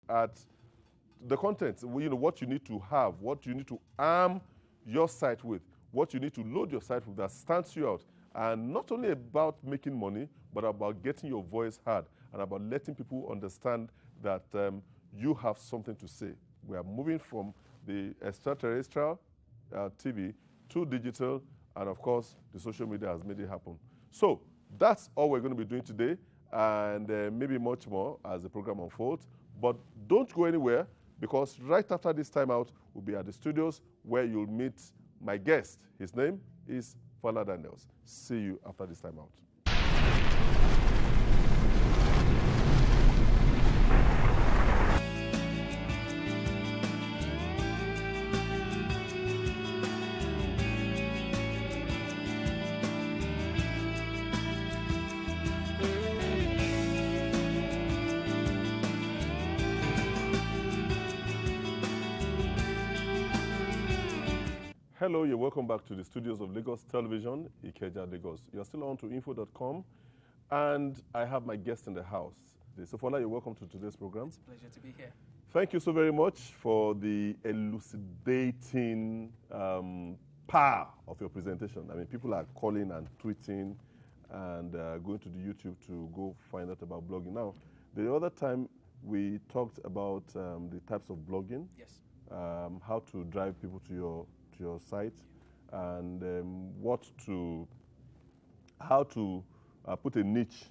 at the content, you know, what you need to have, what you need to arm your site with, what you need to load your site with that stands you out. And not only about making money, but about getting your voice heard and about letting people understand that you have something to say. We are moving from the extraterrestrial TV to digital, and of course, the social media has made it happen. So that's all we're going to be doing today, and maybe much more as the program unfolds. But don't go anywhere, because right after this time out, we'll be at the studios where you'll meet my guest. His name is Fola Daniel. See you after this time out. Hello, you're welcome back to the studios of Lagos Television, Ikeja, Lagos. You're still on to info.com, and I have my guest in the house. So, Fola, you're welcome to today's program. It's a pleasure to be here. Thank you so very much for the elucidating power of your presentation. I mean, people are calling and tweeting and going to the YouTube to go find out about blogging. Now, the other time we talked about the types of blogging. Yes. How to drive people to your site, and how to put a niche,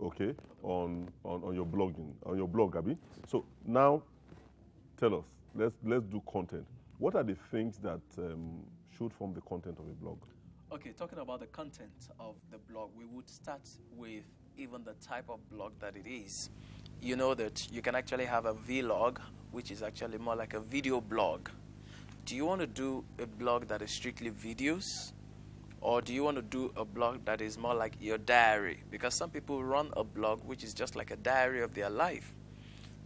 okay, on your blogging, on your blog, Abi. So now, tell us, let's do content. What are the things that should form the content of a blog? Okay, talking about the content of the blog, we would start with even the type of blog that it is. You know that you can actually have a vlog, which is actually more like a video blog. Do you want to do a blog that is strictly videos, or do you want to do a blog that is more like your diary? Because some people run a blog which is just like a diary of their life.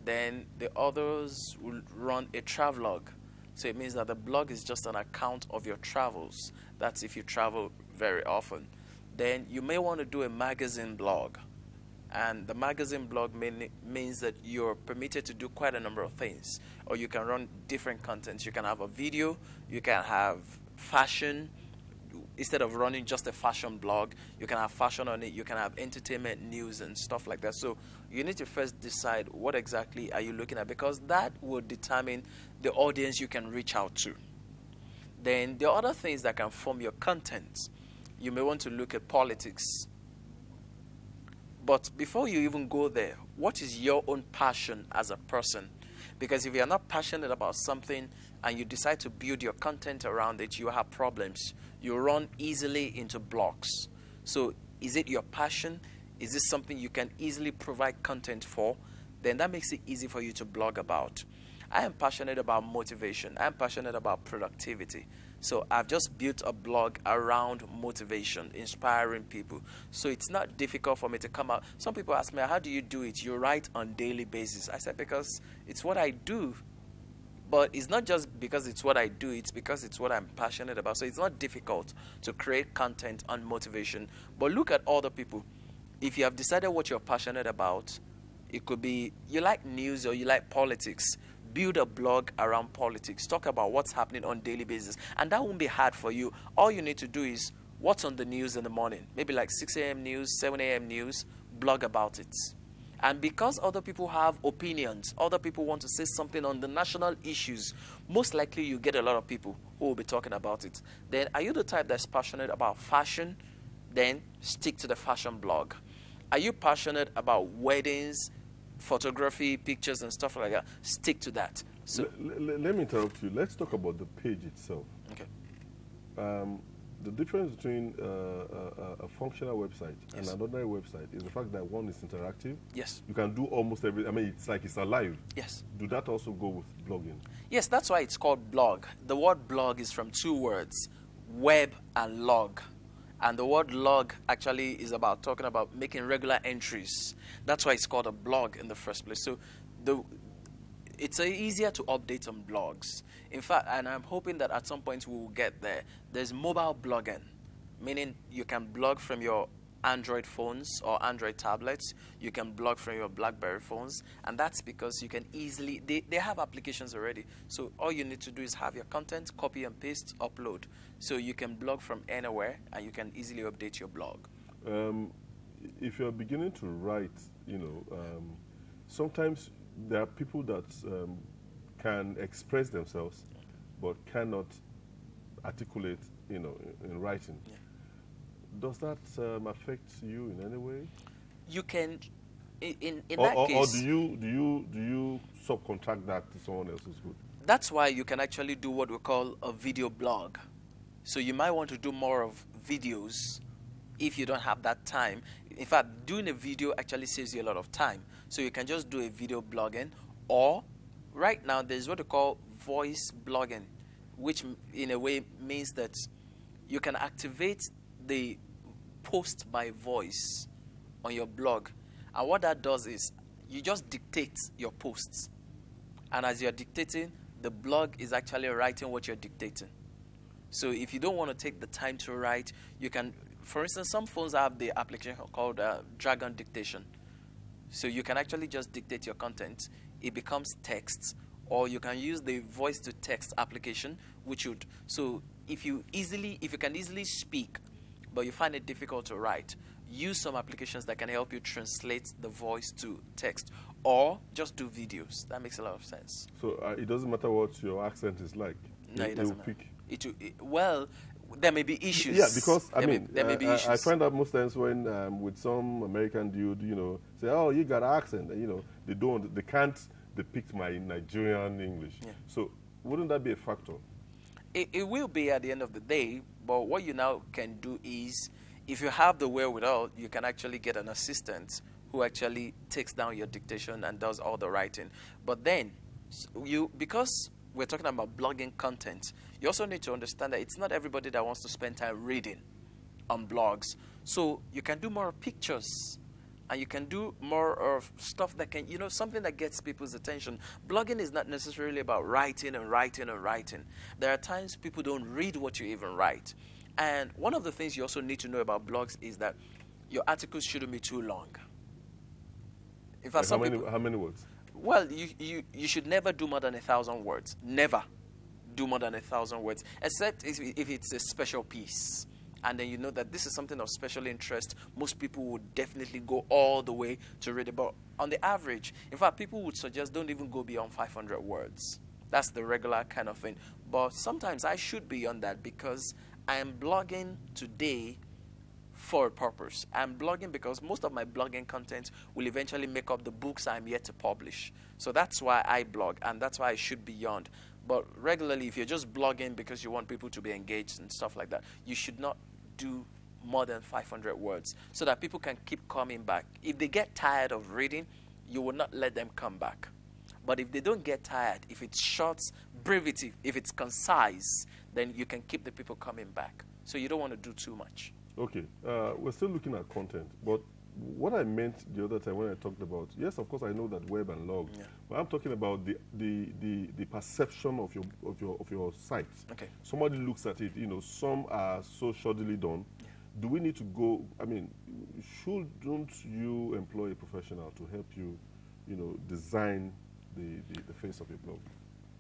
Then the others will run a travelogue. So it means that the blog is just an account of your travels. That's if you travel very often. Then you may want to do a magazine blog. And the magazine blog means that you're permitted to do quite a number of things. Or you can run different contents. You can have a video, you can have fashion. Instead of running just a fashion blog, you can have fashion on it, you can have entertainment, news, and stuff like that. So you need to first decide what exactly are you looking at, because that will determine the audience you can reach out to. Then the other things that can form your content, you may want to look at politics. But before you even go there, what is your own passion as a person? Because if you're not passionate about something and you decide to build your content around it, you have problems. You run easily into blocks. So is it your passion? Is this something you can easily provide content for? Then that makes it easy for you to blog about. I am passionate about motivation. I'm passionate about productivity. So I've just built a blog around motivation, inspiring people. So it's not difficult for me to come out. Some people ask me, how do you do it? You write on a daily basis. I said, because it's what I do. But it's not just because it's what I do, it's because it's what I'm passionate about. So it's not difficult to create content on motivation. But look at other people. If you have decided what you're passionate about, it could be you like news or you like politics. Build a blog around politics. Talk about what's happening on a daily basis. And that won't be hard for you. All you need to do is what's on the news in the morning. Maybe like 6 a.m. news, 7 a.m. news. Blog about it. And because other people have opinions, other people want to say something on the national issues, most likely you get a lot of people who will be talking about it. Then are you the type that's passionate about fashion? Then stick to the fashion blog. Are you passionate about weddings, photography, pictures, and stuff like that? Stick to that. So let me interrupt you. Let's talk about the page itself. Okay. The difference between a functional website and an ordinary website is the fact that one is interactive. Yes. You can do almost everything. I mean, it's like it's alive. Yes. Do that also go with blogging? Yes, that's why it's called blog. The word blog is from two words, web and log. And the word log actually is about talking about making regular entries. That's why it's called a blog in the first place. So it's easier to update on blogs. In fact, and I'm hoping that at some point we will get there. There's mobile blogging, meaning you can blog from your Android phones or Android tablets. You can blog from your BlackBerry phones, and that's because you can easily, they have applications already. So all you need to do is have your content, copy and paste, upload. So you can blog from anywhere, and you can easily update your blog. If you're beginning to write, sometimes there are people that can express themselves but cannot articulate, in writing. Yeah. Does that affect you in any way? You can, in Or, that case, or do you subcontract that to someone else's good? that's why you can actually do what we call a video blog. So you might want to do more of videos if you don't have that time. In fact, doing a video actually saves you a lot of time. So you can just do a video blogging, or right now there's what we call voice blogging, which in a way means that you can activate the post by voice on your blog. And what that does is you just dictate your posts. And as you're dictating, the blog is actually writing what you're dictating. So if you don't want to take the time to write, you can, for instance, some phones have the application called Dragon Dictation. So you can actually just dictate your content. It becomes text, or you can use the voice to text application, which would, so if you can easily speak, but you find it difficult to write, use some applications that can help you translate the voice to text, or just do videos. That makes a lot of sense. So it doesn't matter what your accent is like. No, it doesn't matter. Pick. Well, there may be issues. Yeah, because there may be issues. I find out most times when with some American dude, say, "Oh, you got an accent," and, they can't depict my Nigerian English. Yeah. So wouldn't that be a factor? It will be at the end of the day, but what you now can do is, if you have the wherewithal, you can actually get an assistant who actually takes down your dictation and does all the writing. But then, because we're talking about blogging content, you also need to understand that it's not everybody that wants to spend time reading on blogs. So you can do more pictures, and you can do more of stuff that can, something that gets people's attention. Blogging is not necessarily about writing and writing and writing. There are times people don't read what you even write. And one of the things you also need to know about blogs is that your articles shouldn't be too long. In fact, how many words? Well, you should never do more than 1,000 words. Never do more than 1,000 words, except if it's a special piece. And then you know that this is something of special interest. Most people would definitely go all the way to read about. On the average, in fact, people would suggest don't even go beyond 500 words. That's the regular kind of thing. But sometimes I should be on that because I am blogging today for a purpose. I'm blogging because most of my blogging content will eventually make up the books I'm yet to publish. So that's why I blog, and that's why I should be beyond. But regularly, if you're just blogging because you want people to be engaged and stuff like that, you should not do more than 500 words so that people can keep coming back. If they get tired of reading, you will not let them come back. But if they don't get tired, if it's short, brevity, if it's concise, then you can keep the people coming back. So you don't want to do too much. Okay, we're still looking at content, but what I meant the other time when I talked about, yes, of course I know that web and log, but I'm talking about the perception of your site. Okay. Somebody looks at it, some are so shoddily done. Yeah. Do we need to go? I mean, shouldn't you employ a professional to help you, design the face of your blog?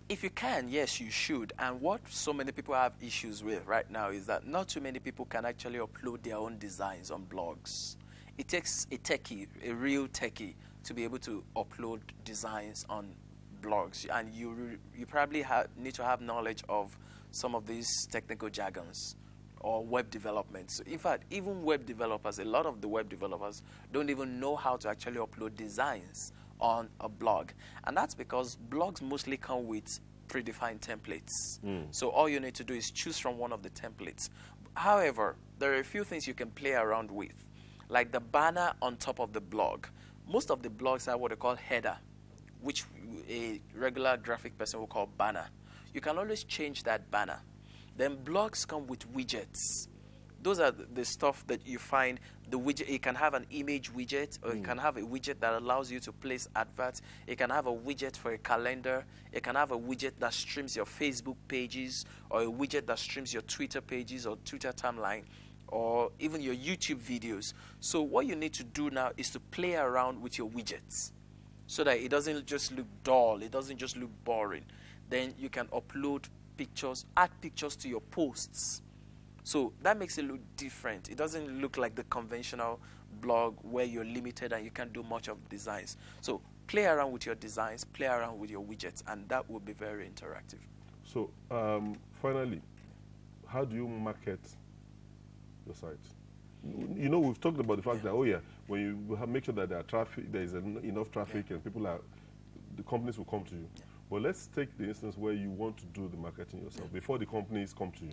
If you can, yes, you should. And what so many people have issues with right now is that not too many people can actually upload their own designs on blogs. It takes a techie, a real techie, to be able to upload designs on blogs. And you probably need to have knowledge of some of these technical jargons or web development. So in fact, even web developers, a lot of the web developers don't even know how to actually upload designs on a blog. And that's because blogs mostly come with predefined templates. So all you need to do is choose from one of the templates. However, there are a few things you can play around with, like the banner on top of the blog. Most of the blogs have what they call header, which a regular graphic person will call banner. You can always change that banner. Then blogs come with widgets. Those are the stuff that you find. The widget, it can have an image widget, or it can have a widget that allows you to place adverts. It can have a widget for a calendar. It can have a widget that streams your Facebook pages, or a widget that streams your Twitter pages or Twitter timeline, or even your YouTube videos. So what you need to do now is to play around with your widgets so that it doesn't just look dull, it doesn't just look boring. Then you can upload pictures, add pictures to your posts. So that makes it look different. It doesn't look like the conventional blog where you're limited and you can't do much of designs. So play around with your designs, play around with your widgets, and that will be very interactive. So finally, how do you market your site? You know, we've talked about the fact that, oh yeah, when you make sure that there are traffic, there is enough traffic, and the companies will come to you. But let's take the instance where you want to do the marketing yourself before the companies come to you.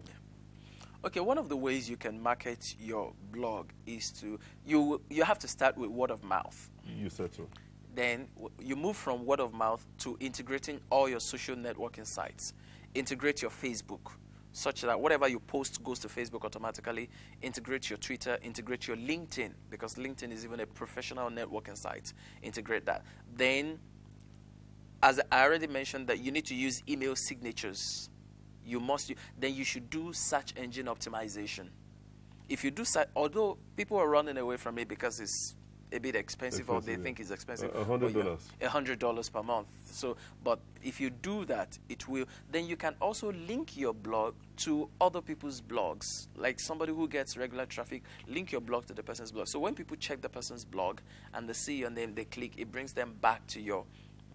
Okay, one of the ways you can market your blog is you have to start with word of mouth. You said so. Then you move from word of mouth to integrating all your social networking sites. Integrate your Facebook, such that whatever you post goes to Facebook automatically. Integrate your Twitter, integrate your LinkedIn, because LinkedIn is even a professional networking site. Integrate that. Then, as I already mentioned, that you need to use email signatures. Then you should do search engine optimization. If you do, although people are running away from it because it's a bit expensive, or they think it's expensive. $100. $100 per month. So, but if you do that, it will. Then you can also link your blog to other people's blogs. Like somebody who gets regular traffic, link your blog to the person's blog. So when people check the person's blog and they see your name, they click, it brings them back to your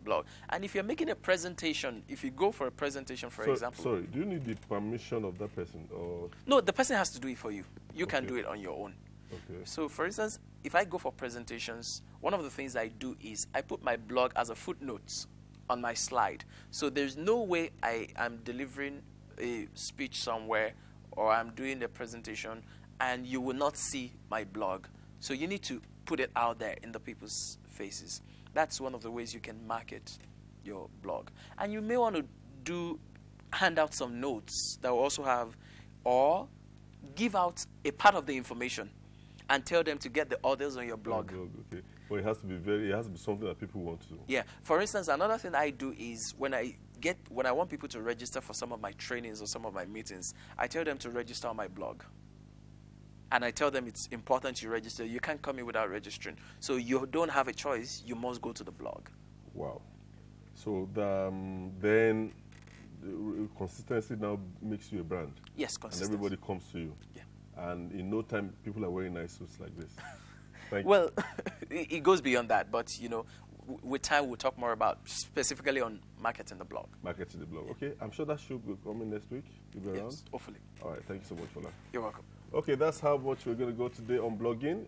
blog. And if you're making a presentation, if you go for a presentation, for example. Sorry, do you need the permission of that person, or? No, the person has to do it for you. You can do it on your own. Okay. So, for instance, if I go for presentations, one of the things I do is I put my blog as a footnote on my slide. So there's no way I am delivering a speech somewhere or I'm doing a presentation and you will not see my blog. So you need to put it out there in the people's faces. That's one of the ways you can market your blog. And you may want to hand out some notes that will also have, or give out a part of the information and tell them to get the others on your blog. Okay. Well, it has to be something that people want to. Yeah. For instance, another thing I do is when I want people to register for some of my trainings or some of my meetings, I tell them to register on my blog. And I tell them it's important you register. You can't come in without registering. So you don't have a choice. You must go to the blog. Wow. So then consistency now makes you a brand. Yes, consistency. And everybody comes to you. Yeah. And in no time, people are wearing nice suits like this. Well, it goes beyond that. But, you know, with time, we'll talk more about specifically on marketing the blog. Marketing the blog. Okay. I'm sure that should be coming next week. You'll be around? Hopefully. All right. Thank you so much, Fola. You're welcome. Okay, that's how much we're going to go today on blogging.